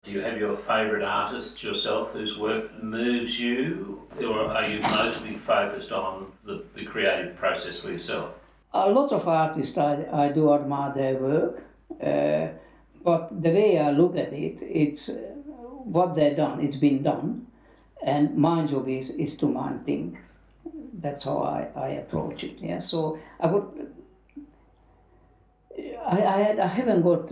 Do you have your favourite artist yourself whose work moves you, or are you mostly focused on the creative process for yourself? A lot of artists, I do admire their work, but the way I look at it, it's what they've done, it's been done, and my job is to mind things. That's how I approach it. Yeah. So I haven't got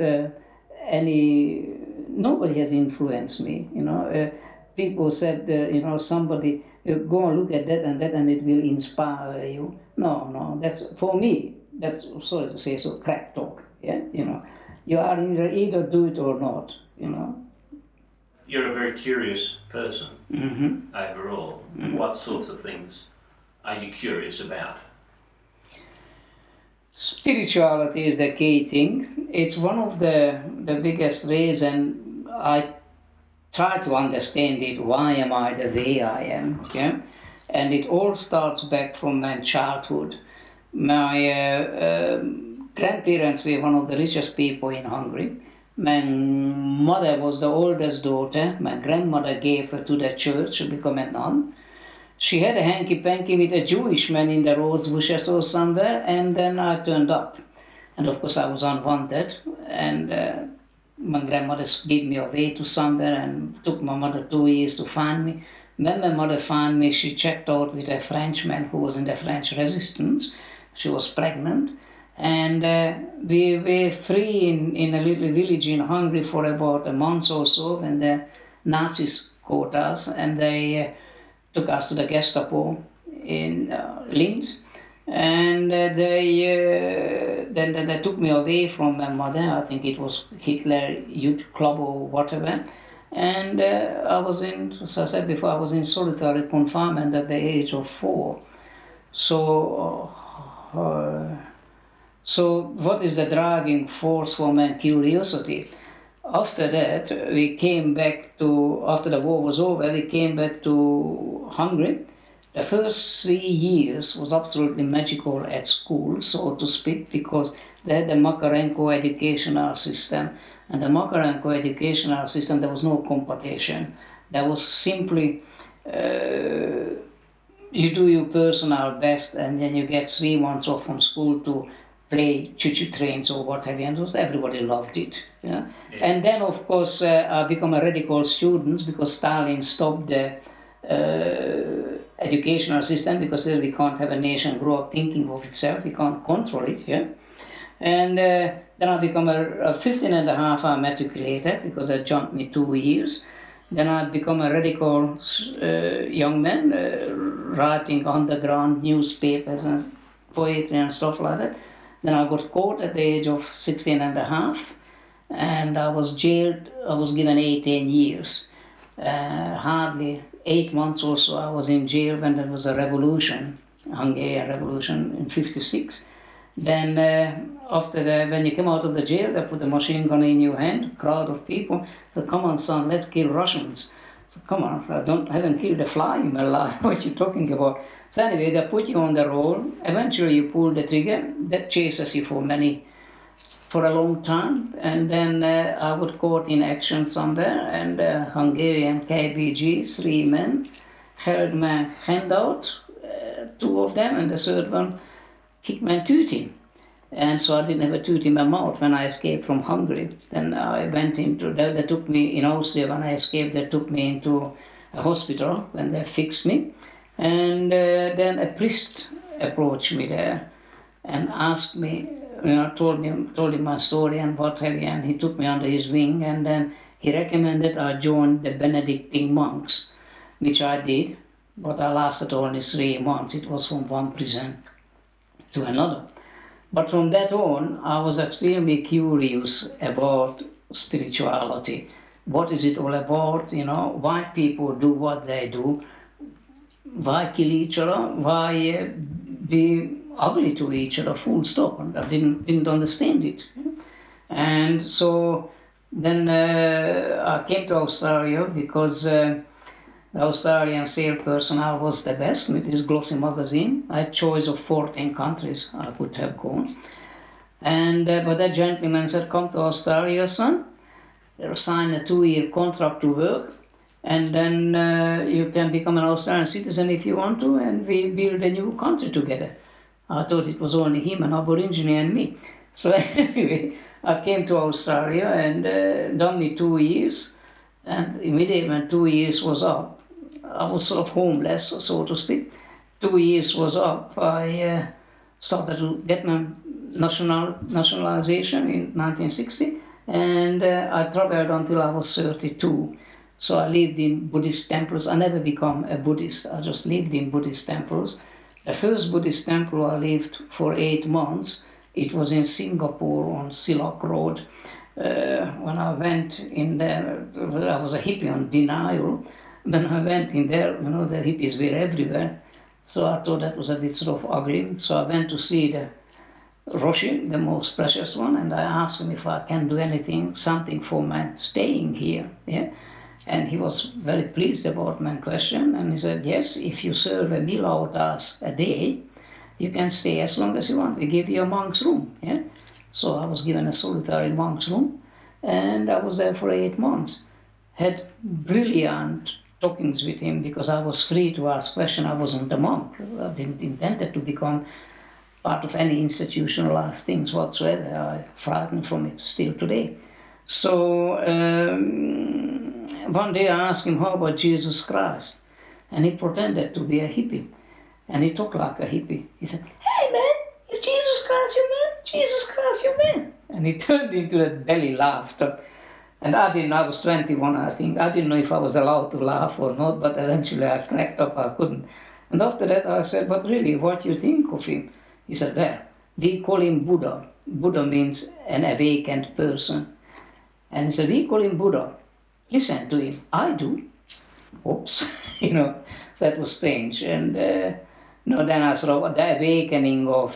any. Nobody has influenced me. People said, somebody go and look at that and it will inspire you. No, that's for me. That's, sorry to say so, crap talk. Yeah, you are either do it or not. You're a very curious person. Mm-hmm. Overall. Mm-hmm. What sorts of things are you curious about? Spirituality is the key thing. It's one of the biggest reasons I try to understand it. Why am I the way I am? Okay? And it all starts back from my childhood. My grandparents were one of the richest people in Hungary. My mother was the oldest daughter. My grandmother gave her to the church to become a nun. She had a hanky-panky with a Jewish man in the rose bushes or somewhere, and then I turned up. And of course I was unwanted, and my grandmother gave me away to somewhere and took my mother 2 years to find me. When my mother found me, she checked out with a Frenchman who was in the French resistance. She was pregnant, and we were free in a little village in Hungary for about a month or so when the Nazis caught us, and they took us to the Gestapo in Linz, and then they took me away from my mother. I think it was Hitler Youth Club or whatever, and I was in, as I said before, I was in solitary confinement at the age of 4. So what is the driving force for my curiosity? After that, we came back to, after the war was over, we came back to Hungary. The first 3 years was absolutely magical at school, so to speak, because they had the Makarenko educational system. And the Makarenko educational system, there was no competition. There was simply, you do your personal best, and then you get 3 months off from school to play choo-choo trains or what have you, and everybody loved it. Yeah? Yeah. And then, of course, I become a radical student because Stalin stopped the educational system, because we can't have a nation grow up thinking of itself, we can't control it. Yeah? And then I become a 15.5-hour matriculator because that jumped me 2 years. Then I become a radical young man, writing underground newspapers and poetry and stuff like that. Then I got caught at the age of 16.5, and I was jailed. I was given 18 years. Hardly 8 months or so I was in jail when there was a revolution, Hungarian revolution in '56. Then when you come out of the jail, they put a machine gun in your hand, crowd of people. So come on, son, let's kill Russians. So come on, I haven't killed a fly in my life. What are you talking about? So anyway, they put you on the roll. Eventually you pull the trigger. That chases you for a long time. And then I was caught in action somewhere, and Hungarian KBG, 3 men, held my hand out, 2 of them, and the third one kicked my tooth in. And so I didn't have a tooth in my mouth when I escaped from Hungary. Then I went into, they took me in Austria when I escaped, they took me into a hospital when they fixed me. And then a priest approached me there and asked me, told him my story and what have you, and he took me under his wing, and then he recommended I join the Benedictine monks, which I did, but I lasted only 3 months. It was from one prison to another. But from that on, I was extremely curious about spirituality. What is it all about? Why people do what they do? Why kill each other? Why be ugly to each other? Full stop. And I didn't understand it. And so then I came to Australia because the Australian salesperson I was the best with his glossy magazine. I had choice of 14 countries I could have gone. And but that gentleman said, "Come to Australia, son, sign a 2-year contract to work, and then you can become an Australian citizen if you want to, and we build a new country together. I thought it was only him, an Aborigine, and me. So anyway, I came to Australia and done me 2 years, and immediately when 2 years was up, I was sort of homeless, so to speak. 2 years was up, I started to get my nationalization in 1960, and I traveled until I was 32. So I lived in Buddhist temples. I never became a Buddhist, I just lived in Buddhist temples. The first Buddhist temple I lived for 8 months, it was in Singapore on Silok Road. When I went in there, I was a hippie on denial. When I went in there, you know, the hippies were everywhere. So I thought that was a bit sort of ugly. So I went to see the Roshi, the most precious one, and I asked him if I can do anything, something for my staying here. Yeah? And he was very pleased about my question, and he said, yes, if you serve a meal out us a day, you can stay as long as you want. We give you a monk's room. Yeah? So I was given a solitary monk's room, and I was there for 8 months. Had brilliant talkings with him because I was free to ask questions. I wasn't a monk. I didn't intend to become part of any institutionalized things whatsoever. I'm frightened from it still today. So one day I asked him, how about Jesus Christ? And he pretended to be a hippie. And he talked like a hippie. He said, hey man, is Jesus Christ your man? Jesus Christ your man? And he turned into that belly laughter. And I was 21, I think. I didn't know if I was allowed to laugh or not, but eventually I cracked up, I couldn't. And after that I said, but really, what do you think of him? He said, well, we call him Buddha. Buddha means an awakened person. And he said, we call him Buddha. Listen to him. I do. Oops. You know, so that was strange. And then I saw the awakening of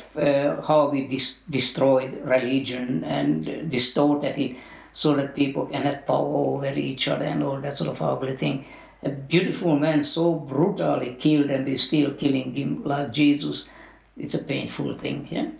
how we destroyed religion and distorted it so that people can have power over each other and all that sort of ugly thing. A beautiful man so brutally killed, and we're still killing him like Jesus. It's a painful thing, yeah?